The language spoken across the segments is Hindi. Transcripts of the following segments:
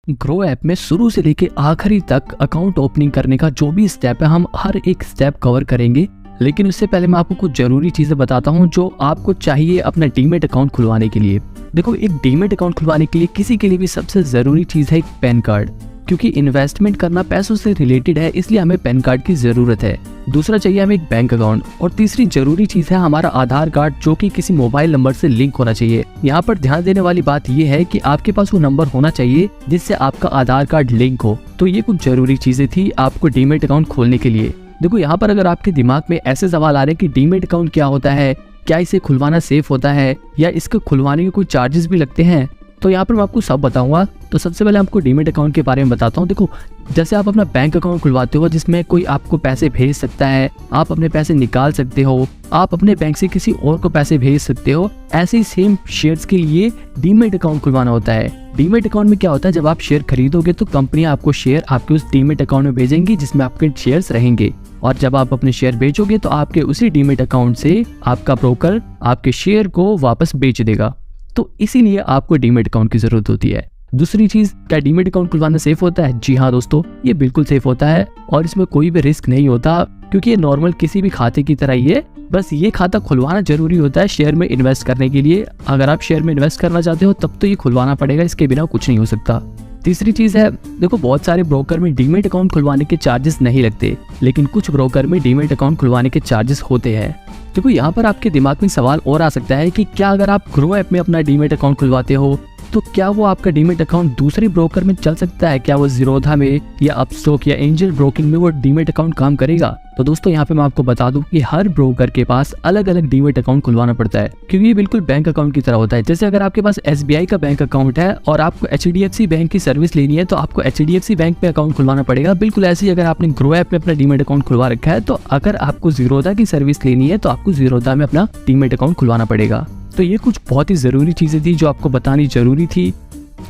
ग्रो ऐप में शुरू से लेके आखिरी तक अकाउंट ओपनिंग करने का जो भी स्टेप है हम हर एक स्टेप कवर करेंगे। लेकिन उससे पहले मैं आपको कुछ जरूरी चीजें बताता हूं जो आपको चाहिए अपना डीमैट अकाउंट खुलवाने के लिए। देखो, एक डीमैट अकाउंट खुलवाने के लिए किसी के लिए भी सबसे जरूरी चीज है एक पैन कार्ड, क्योंकि इन्वेस्टमेंट करना पैसों से रिलेटेड है, इसलिए हमें पैन कार्ड की जरूरत है। दूसरा चाहिए हमें एक बैंक अकाउंट, और तीसरी जरूरी चीज है हमारा आधार कार्ड, जो कि किसी मोबाइल नंबर से लिंक होना चाहिए। यहाँ पर ध्यान देने वाली बात यह है कि आपके पास वो नंबर होना चाहिए जिससे आपका आधार कार्ड लिंक हो। तो ये कुछ जरूरी चीजें थी आपको डीमैट अकाउंट खोलने के लिए। देखो, यहाँ पर अगर आपके दिमाग में ऐसे सवाल आ रहे हैं कि डीमैट अकाउंट क्या होता है, क्या इसे खुलवाना सेफ होता है, या इसके खुलवाने के कोई चार्जेस भी लगते हैं, तो यहाँ पर मैं आपको सब बताऊंगा। तो सबसे पहले आपको डीमैट अकाउंट के बारे में बताता हूँ। देखो, जैसे आप अपना बैंक अकाउंट खुलवाते हो जिसमें कोई आपको पैसे भेज सकता है, आप अपने पैसे निकाल सकते हो, आप अपने बैंक से किसी और को पैसे भेज सकते हो, ऐसे ही सेम शेयर्स के लिए डीमैट अकाउंट खुलवाना होता है। डीमैट अकाउंट में क्या होता है, जब आप शेयर खरीदोगे तो कंपनी आपको शेयर आपके उस डीमैट अकाउंट में भेजेंगी जिसमें आपके शेयर्स रहेंगे, और जब आप अपने शेयर बेचोगे तो आपके उसी डीमैट अकाउंट से आपका ब्रोकर आपके शेयर को वापस बेच देगा। तो इसीलिए आपको डीमैट अकाउंट की जरूरत होती है। दूसरी चीज, क्या डीमैट अकाउंट खुलवाना सेफ होता है? जी हाँ दोस्तों, ये बिल्कुल सेफ होता है और इसमें कोई भी रिस्क नहीं होता, क्योंकि ये नॉर्मल किसी भी खाते की तरह ही है। बस ये खाता खुलवाना जरूरी होता है शेयर में इन्वेस्ट करने के लिए। अगर आप शेयर में इन्वेस्ट करना चाहते हो तब तो ये खुलवाना पड़ेगा, इसके बिना कुछ नहीं हो सकता। तीसरी चीज है, देखो, बहुत सारे ब्रोकर में डीमैट अकाउंट खुलवाने के चार्जेस नहीं लगते, लेकिन कुछ ब्रोकर में डीमैट अकाउंट खुलवाने के चार्जेस होते हैं। देखो, यहाँ पर आपके दिमाग में सवाल और आ सकता है कि क्या अगर आप ग्रो ऐप में अपना डीमैट अकाउंट खुलवाते हो तो क्या वो आपका डीमैट अकाउंट दूसरे ब्रोकर में चल सकता है? क्या वो ज़ीरोधा में या अपस्टॉक या एंजल ब्रोकिंग में वो डीमैट अकाउंट काम करेगा? तो दोस्तों, यहाँ पे मैं आपको बता दूं कि हर ब्रोकर के पास अलग अलग डीमैट अकाउंट खुलवाना पड़ता है, क्योंकि ये बिल्कुल बैंक अकाउंट की तरह होता है। जैसे अगर आपके पास SBI का बैंक अकाउंट है और आपको HDFC बैंक की सर्विस लेनी है तो आपको HDFC बैंक पे अकाउंट खुलवाना पड़ेगा। बिल्कुल ऐसे ही अगर आपने ग्रो ऐप में अपना डीमैट अकाउंट खुलवा रखा है तो अगर आपको ज़ीरोधा की सर्विस लेनी है तो आपको ज़ीरोधा में अपना डीमैट अकाउंट खुलवाना पड़ेगा। तो ये कुछ बहुत ही जरूरी चीजें थी जो आपको बतानी जरूरी थी।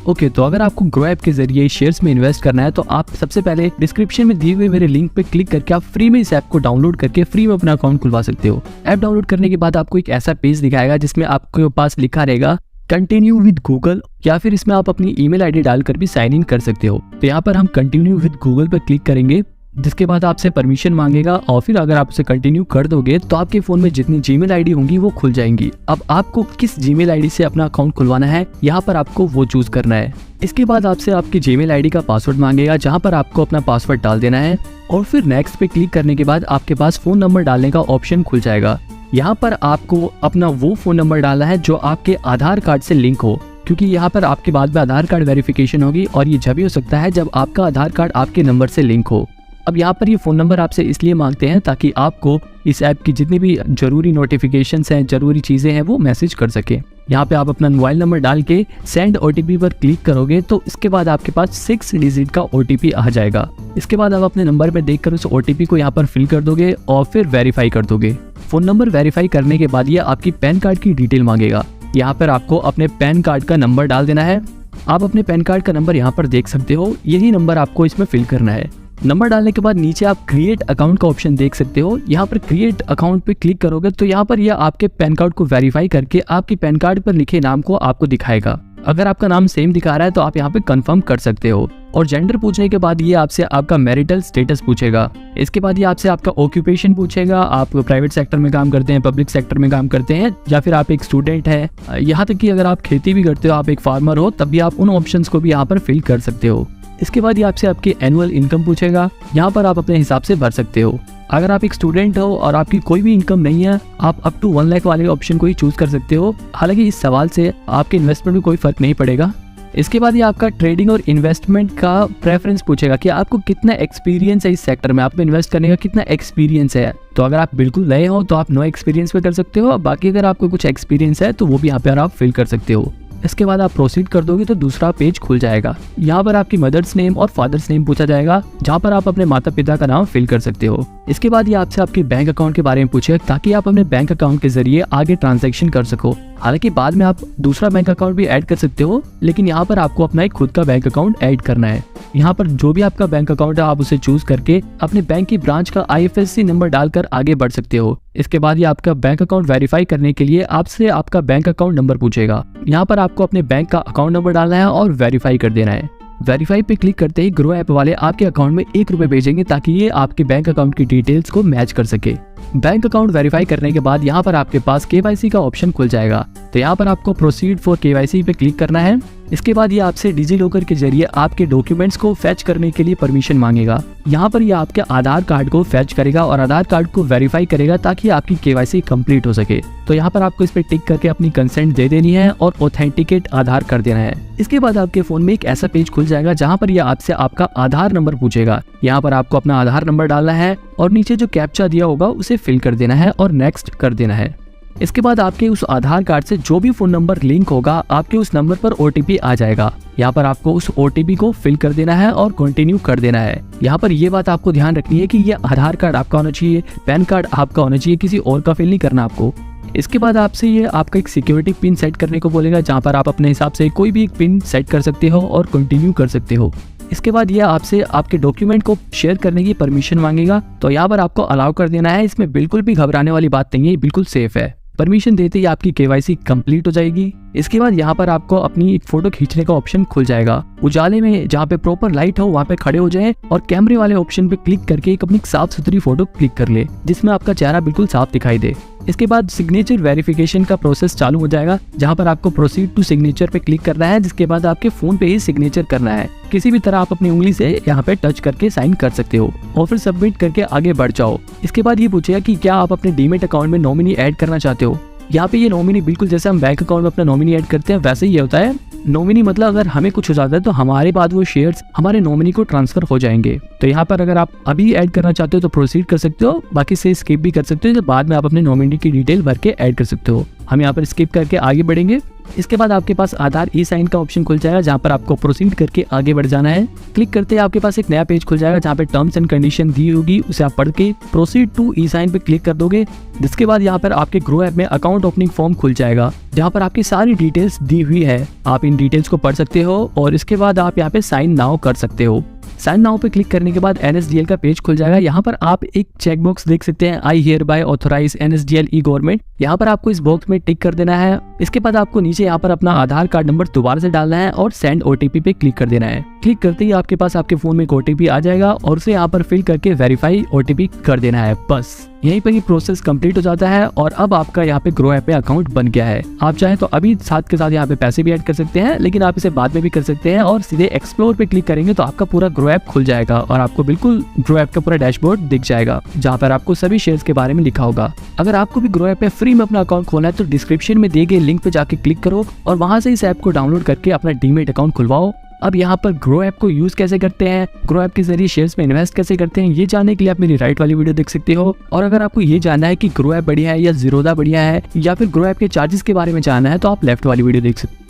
ओके, तो अगर आपको ग्रो ऐप के जरिए शेयर्स में इन्वेस्ट करना है तो आप सबसे पहले डिस्क्रिप्शन में दिए हुए मेरे लिंक पे क्लिक करके आप फ्री में इस ऐप को डाउनलोड करके फ्री में अपना अकाउंट खुलवा सकते हो। ऐप डाउनलोड करने के बाद आपको एक ऐसा पेज दिखाएगा जिसमें आपके पास लिखा रहेगा कंटिन्यू विद गूगल, या फिर इसमें आप अपनी ईमेल आईडी डालकर भी साइन इन कर सकते हो। तो यहाँ पर हम कंटिन्यू विद गूगल पर क्लिक करेंगे, जिसके बाद आपसे परमिशन मांगेगा, और फिर अगर आप उसे कंटिन्यू कर दोगे तो आपके फोन में जितनी जीमेल आईडी होंगी वो खुल जाएंगी। अब आपको किस जीमेल आईडी से अपना अकाउंट खुलवाना है, यहाँ पर आपको वो चूज करना है। इसके बाद आपसे आपकी जीमेल आईडी का पासवर्ड मांगेगा, जहाँ पर आपको अपना पासवर्ड डाल देना है, और फिर नेक्स्ट पे क्लिक करने के बाद आपके पास फोन नंबर डालने का ऑप्शन खुल जाएगा। यहाँ पर आपको अपना वो फोन नंबर डालना है जो आपके आधार कार्ड से लिंक हो, क्योंकि यहाँ पर आपके बाद में आधार कार्ड वेरिफिकेशन होगी, और ये जब भी हो सकता है जब आपका आधार कार्ड आपके नंबर से लिंक हो। अब यहाँ पर ये फ़ोन नंबर आपसे इसलिए मांगते हैं ताकि आपको इस ऐप की जितनी भी जरूरी नोटिफिकेशंस हैं, जरूरी चीज़ें हैं, वो मैसेज कर सके। यहाँ पे आप अपना मोबाइल नंबर डाल के सेंड OTP पर क्लिक करोगे तो इसके बाद आपके पास 6 डिजिट का OTP आ जाएगा। इसके बाद आप अपने नंबर में देखकर उस OTP को यहाँ पर फिल कर दोगे और फिर वेरीफाई कर दोगे। फ़ोन नंबर वेरीफाई करने के बाद ये आपकी पैन कार्ड की डिटेल मांगेगा। यहाँ पर आपको अपने पैन कार्ड का नंबर डाल देना है। आप अपने पैन कार्ड का नंबर यहाँ पर देख सकते हो, यही नंबर आपको इसमें फिल करना है। नंबर डालने के बाद नीचे आप क्रिएट अकाउंट का ऑप्शन देख सकते हो। यहाँ पर क्रिएट अकाउंट पे क्लिक करोगे तो यहाँ पर यह आपके पैन कार्ड को वेरीफाई करके आपके पैन कार्ड पर लिखे नाम को आपको दिखाएगा। अगर आपका नाम सेम दिखा रहा है तो आप यहाँ पे कंफर्म कर सकते हो। और जेंडर पूछने के बाद ये आपसे आपका मैरिटल स्टेटस पूछेगा। इसके बाद ये आपसे आपका ऑक्यूपेशन पूछेगा, आप प्राइवेट सेक्टर में काम करते हैं, पब्लिक सेक्टर में काम करते हैं, या फिर आप एक स्टूडेंट है। यहाँ तक कि अगर आप खेती भी करते हो, आप एक फार्मर हो, तब भी आप उन ऑप्शंस को भी यहाँ पर फिल कर सकते हो। इसके बाद ये आपसे आपकी एनुअल इनकम पूछेगा, यहाँ पर आप अपने हिसाब से भर सकते हो। अगर आप एक स्टूडेंट हो और आपकी कोई भी इनकम नहीं है, आप अप टू 1 लाख वाले ऑप्शन को ही चूज कर सकते हो। हालांकि इस सवाल से आपके इन्वेस्टमेंट में कोई फर्क नहीं पड़ेगा। इसके बाद ये आपका ट्रेडिंग और इन्वेस्टमेंट का प्रेफरेंस पूछेगा कि आपको कितना एक्सपीरियंस है इस सेक्टर में, आप इन्वेस्ट करने का कितना एक्सपीरियंस है। तो अगर आप बिल्कुल नए हो तो आप नो एक्सपीरियंस पे कर सकते हो, बाकी अगर आपको कुछ एक्सपीरियंस है तो वो भी यहाँ पर आप फिल कर सकते हो। इसके बाद आप प्रोसीड कर दोगे तो दूसरा पेज खुल जाएगा। यहाँ पर आपकी मदर्स नेम और फादर्स नेम पूछा जाएगा, जहाँ पर आप अपने माता पिता का नाम फिल कर सकते हो। इसके बाद ये आपसे आपके बैंक अकाउंट के बारे में पूछेगा ताकि आप अपने बैंक अकाउंट के जरिए आगे ट्रांजैक्शन कर सको। हालांकि बाद में आप दूसरा बैंक अकाउंट भी ऐड कर सकते हो, लेकिन यहाँ पर आपको अपना एक खुद का बैंक अकाउंट ऐड करना है। यहाँ पर जो भी आपका बैंक अकाउंट है आप उसे चूज करके अपने बैंक की ब्रांच का IFSC नंबर डालकर आगे बढ़ सकते हो। इसके बाद ये आपका बैंक अकाउंट वेरीफाई करने के लिए आपसे आपका बैंक अकाउंट नंबर पूछेगा। यहाँ पर आपको अपने बैंक का अकाउंट नंबर डालना है और वेरीफाई कर देना है। वेरीफाई पे क्लिक करते ही ग्रो ऐप वाले आपके अकाउंट में ₹1 भेजेंगे ताकि ये आपके बैंक अकाउंट की डिटेल्स को मैच कर सके। बैंक अकाउंट वेरीफाई करने के बाद यहाँ पर आपके पास KYC का ऑप्शन खुल जाएगा। तो यहाँ पर आपको प्रोसीड फॉर KYC पे क्लिक करना है। इसके बाद ये आपसे डिजिलॉकर के जरिए आपके डॉक्यूमेंट्स को फैच करने के लिए परमिशन मांगेगा। यहाँ पर ये आपके आधार कार्ड को फैच करेगा और आधार कार्ड को वेरीफाई करेगा ताकि आपकी KYC कंप्लीट हो सके। तो यहाँ पर आपको इस पे टिक करके अपनी कंसेंट दे देनी है और ऑथेंटिकेट आधार कर देना है। इसके बाद आपके फोन में एक ऐसा पेज खुल जाएगा जहाँ पर ये आपसे आपका आधार नंबर पूछेगा। यहाँ पर आपको अपना आधार नंबर डालना है और नीचे जो कैप्चा दिया होगा उसे फिल कर देना है और नेक्स्ट कर देना है। इसके बाद आपके उस आधार कार्ड से जो भी फोन नंबर लिंक होगा आपके उस नंबर पर OTP आ जाएगा। यहाँ पर आपको उस OTP को फिल कर देना है और कंटिन्यू कर देना है। यहाँ पर ये बात आपको ध्यान रखनी है कि ये आधार कार्ड आपका होना चाहिए, पैन कार्ड आपका होना चाहिए, किसी और का फिल नहीं करना आपको। इसके बाद आपसे ये आपका एक सिक्योरिटी पिन सेट करने को बोलेगा जहाँ पर आप अपने हिसाब से कोई भी एक पिन सेट कर सकते हो और कंटिन्यू कर सकते हो। इसके बाद ये आपसे आपके डॉक्यूमेंट को शेयर करने की परमिशन मांगेगा। तो यहाँ पर आपको अलाउ कर देना है। इसमें बिल्कुल भी घबराने वाली बात नहीं है, बिल्कुल सेफ है। परमिशन देते ही आपकी KYC कंप्लीट हो जाएगी। इसके बाद यहाँ पर आपको अपनी एक फोटो खींचने का ऑप्शन खुल जाएगा। उजाले में जहाँ पे प्रॉपर लाइट हो वहाँ पे खड़े हो जाएं और कैमरे वाले ऑप्शन पे क्लिक करके एक अपनी साफ सुथरी फोटो क्लिक कर ले जिसमें आपका चेहरा बिल्कुल साफ दिखाई दे। इसके बाद सिग्नेचर वेरिफिकेशन का प्रोसेस चालू हो जाएगा जहाँ पर आपको प्रोसीड टू सिग्नेचर पे क्लिक करना है। जिसके बाद आपके फोन पे ही सिग्नेचर करना है। किसी भी तरह आप अपनी उंगली से यहाँ पे टच करके साइन कर सकते हो और फिर सबमिट करके आगे बढ़ जाओ। इसके बाद ये पूछेगा कि क्या आप अपने डीमेट अकाउंट में नॉमिनी ऐड करना चाहते हो। यहाँ पे ये नॉमिनी बिल्कुल जैसे हम बैंक अकाउंट में अपना नॉमिनी ऐड करते हैं वैसे ही होता है। नॉमिनी मतलब अगर हमें कुछ हो जाता है तो हमारे बाद वो शेयर्स हमारे नॉमिनी को ट्रांसफर हो जाएंगे। तो यहाँ पर अगर आप अभी ऐड करना चाहते हो तो प्रोसीड कर सकते हो, बाकी से स्किप भी कर सकते हो। तो बाद में आप अपने नॉमिनी की डिटेल भर के ऐड कर सकते हो। हम यहाँ पर स्किप करके आगे बढ़ेंगे। इसके बाद आपके पास आधार ई-साइन का ऑप्शन खुल जाएगा जहाँ पर आपको प्रोसीड करके आगे बढ़ जाना है। क्लिक करते ही आपके पास एक नया पेज खुल जाएगा जहाँ पे टर्म्स एंड कंडीशन दी होगी, उसे आप पढ़ के प्रोसीड टू ई-साइन पे क्लिक कर दोगे। जिसके बाद यहाँ पर आपके ग्रो ऐप में अकाउंट ओपनिंग फॉर्म खुल जाएगा जहाँ पर आपकी सारी डिटेल्स दी हुई है। आप इन डिटेल्स को पढ़ सकते हो और इसके बाद आप यहाँ पे साइन नाउ कर सकते हो। साइन नाउ पे क्लिक करने के बाद NSDL का पेज खुल जाएगा। यहाँ पर आप एक चेक बॉक्स देख सकते हैं, I hereby authorise NSDL e government. यहाँ पर आपको इस बॉक्स में टिक कर देना है। इसके बाद आपको नीचे यहाँ पर अपना आधार कार्ड नंबर दोबारा से डालना है और सेंड OTP पे क्लिक कर देना है। क्लिक करते ही आपके पास आपके फोन में एक OTP आ जाएगा और उसे यहाँ पर फिल करके वेरीफाई OTP कर देना है। बस यहीं पर ये प्रोसेस कंप्लीट हो जाता है और अब आपका यहाँ पे ग्रो ऐप में अकाउंट बन गया है। आप चाहें तो अभी साथ के साथ यहाँ पे पैसे भी ऐड कर सकते हैं, लेकिन आप इसे बाद में भी कर सकते हैं और सीधे एक्सप्लोर पे क्लिक करेंगे तो आपका पूरा ग्रो ऐप खुल जाएगा और आपको बिल्कुल ग्रो ऐप का पूरा डैशबोर्ड दिख जाएगा जहाँ पर आपको सभी शेयर्स के बारे में लिखा होगा। अगर आपको भी ग्रो ऐप में फ्री में अपना अकाउंट खोलना है तो डिस्क्रिप्शन में दिए गए लिंक पे जाके क्लिक करो और वहां से इस ऐप को डाउनलोड करके अपना डीमेट अकाउंट खुलवाओ। अब यहाँ पर ग्रो ऐप को यूज कैसे करते हैं, ग्रो ऐप के जरिए शेयर्स में इन्वेस्ट कैसे करते हैं, ये जानने के लिए आप मेरी राइट वाली वीडियो देख सकते हो। और अगर आपको ये जानना है कि ग्रो ऐप बढ़िया है या जीरोधा बढ़िया है या फिर ग्रो ऐप के चार्जेस के बारे में जानना है तो आप लेफ्ट वाली वीडियो देख सकते हो।